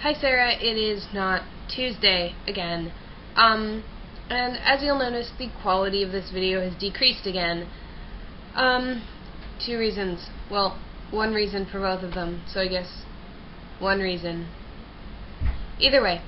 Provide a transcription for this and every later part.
Hi Sarah, it is not Tuesday again. And as you'll notice, the quality of this video has decreased again. Two reasons. Well, one reason for both of them, so I guess one reason. Either way.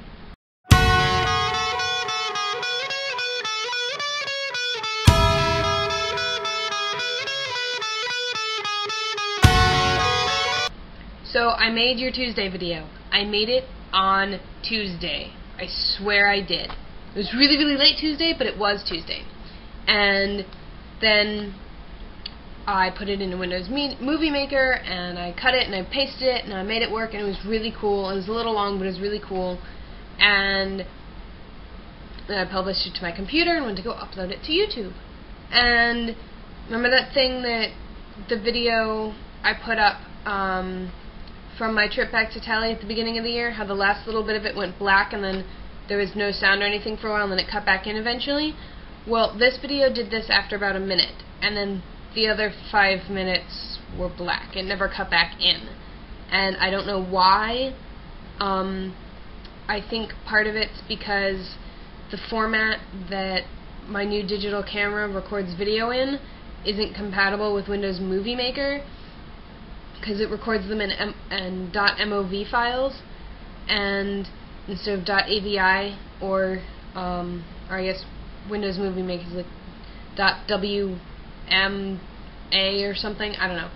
So I made your Tuesday video. I made it on Tuesday. I swear I did. It was really, really late Tuesday, but it was Tuesday. And then I put it into Windows Movie Maker, and I cut it, and I pasted it, and I made it work, and it was really cool. It was a little long, but it was really cool. And then I published it to my computer and went to go upload it to YouTube. And remember that thing that the video I put up from my trip back to Tally at the beginning of the year, how the last little bit of it went black and then there was no sound or anything for a while and then it cut back in eventually? Well, this video did this after about a minute, and then the other 5 minutes were black. It never cut back in. And I don't know why. I think part of it's because the format that my new digital camera records video in isn't compatible with Windows Movie Maker, because it records them in .mov files, and instead of .avi or I guess Windows Movie Maker is like .wma or something, I don't know.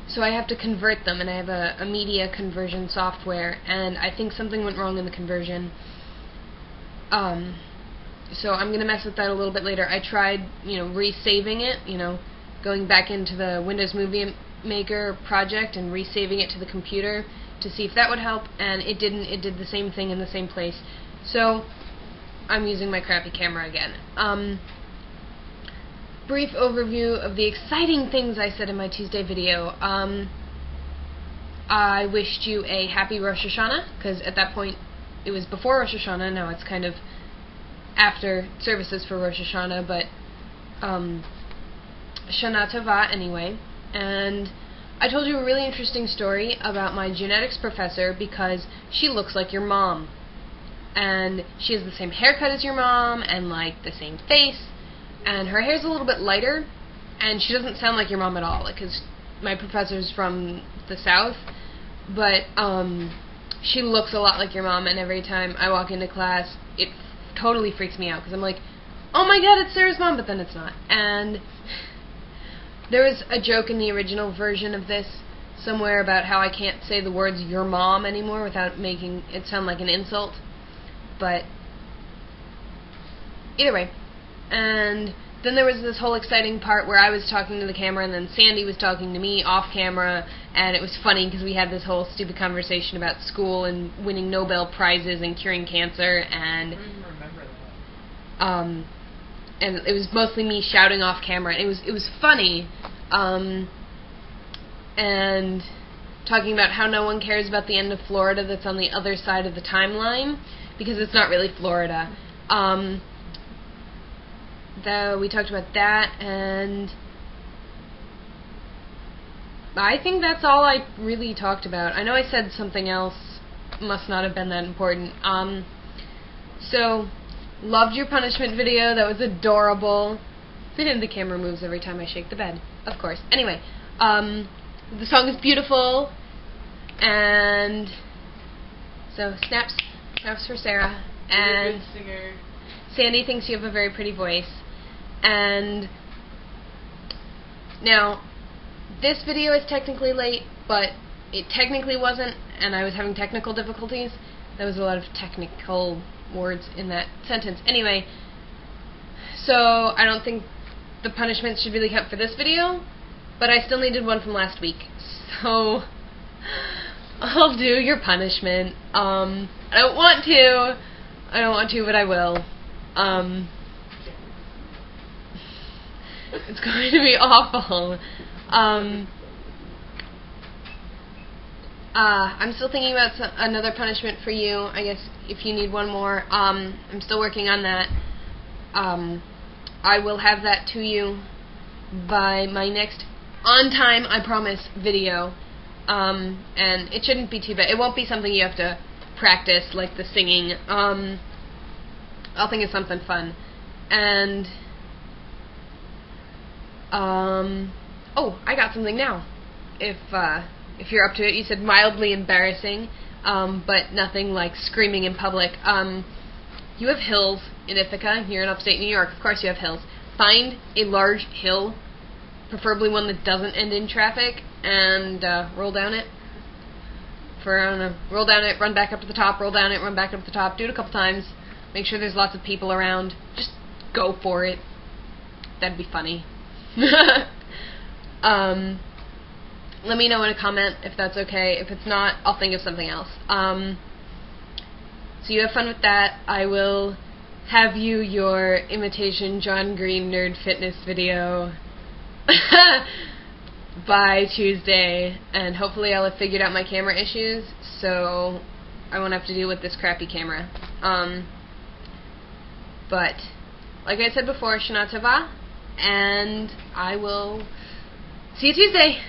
So I have to convert them, and I have a media conversion software, and I think something went wrong in the conversion. So I'm going to mess with that a little bit later. I tried, resaving it, going back into the Windows Movie Maker project and resaving it to the computer to see if that would help, and it didn't. It did the same thing in the same place. So I'm using my crappy camera again. Brief overview of the exciting things I said in my Tuesday video. I wished you a happy Rosh Hashanah, because at that point it was before Rosh Hashanah, now it's kind of after services for Rosh Hashanah, but Shana Tova anyway. And I told you a really interesting story about my genetics professor, because she looks like your mom. And she has the same haircut as your mom, and like the same face, and her hair's a little bit lighter, and she doesn't sound like your mom at all, because my professor's from the South, but she looks a lot like your mom, and every time I walk into class, it totally freaks me out, because I'm like, oh my god, it's Sarah's mom, but then it's not. And there was a joke in the original version of this somewhere about how I can't say the words your mom anymore without making it sound like an insult, but either way. And then there was this whole exciting part where I was talking to the camera, and then Sandy was talking to me off camera, and it was funny because we had this whole stupid conversation about school and winning Nobel Prizes and curing cancer, and I don't even remember that. And it was mostly me shouting off camera, and it was funny, and talking about how no one cares about the end of Florida that's on the other side of the timeline, because it's not really Florida. We talked about that, and I think that's all I really talked about. I know I said something else, must not have been that important. So, loved your punishment video, that was adorable. The camera moves every time I shake the bed, of course. Anyway, the song is beautiful, and so snaps for Sarah. And you're a good singer. Sandy thinks you have a very pretty voice. And now, this video is technically late, but it technically wasn't, and I was having technical difficulties. There was a lot of technical words in that sentence. Anyway, so I don't think the punishment should really count for this video, but I still needed one from last week, so I'll do your punishment. I don't want to, but I will. It's going to be awful. I'm still thinking about another punishment for you, I guess, if you need one more. I'm still working on that. I will have that to you by my next on time, I promise, video. and it shouldn't be too bad. It won't be something you have to practice, like the singing. I'll think of something fun. And, oh, I got something now. If you're up to it, you said mildly embarrassing, but nothing like screaming in public. You have hills in Ithaca. You're in upstate New York. Of course you have hills. Find a large hill, preferably one that doesn't end in traffic, and roll down it. Roll down it, run back up to the top, roll down it, run back up to the top. Do it a couple times. Make sure there's lots of people around. Just go for it. That'd be funny. Let me know in a comment if that's okay. If it's not, I'll think of something else. So you have fun with that. I will have you your imitation John Green nerd fitness video by Tuesday, and hopefully I'll have figured out my camera issues, so I won't have to deal with this crappy camera. But like I said before, Shana Tova, and I will see you Tuesday.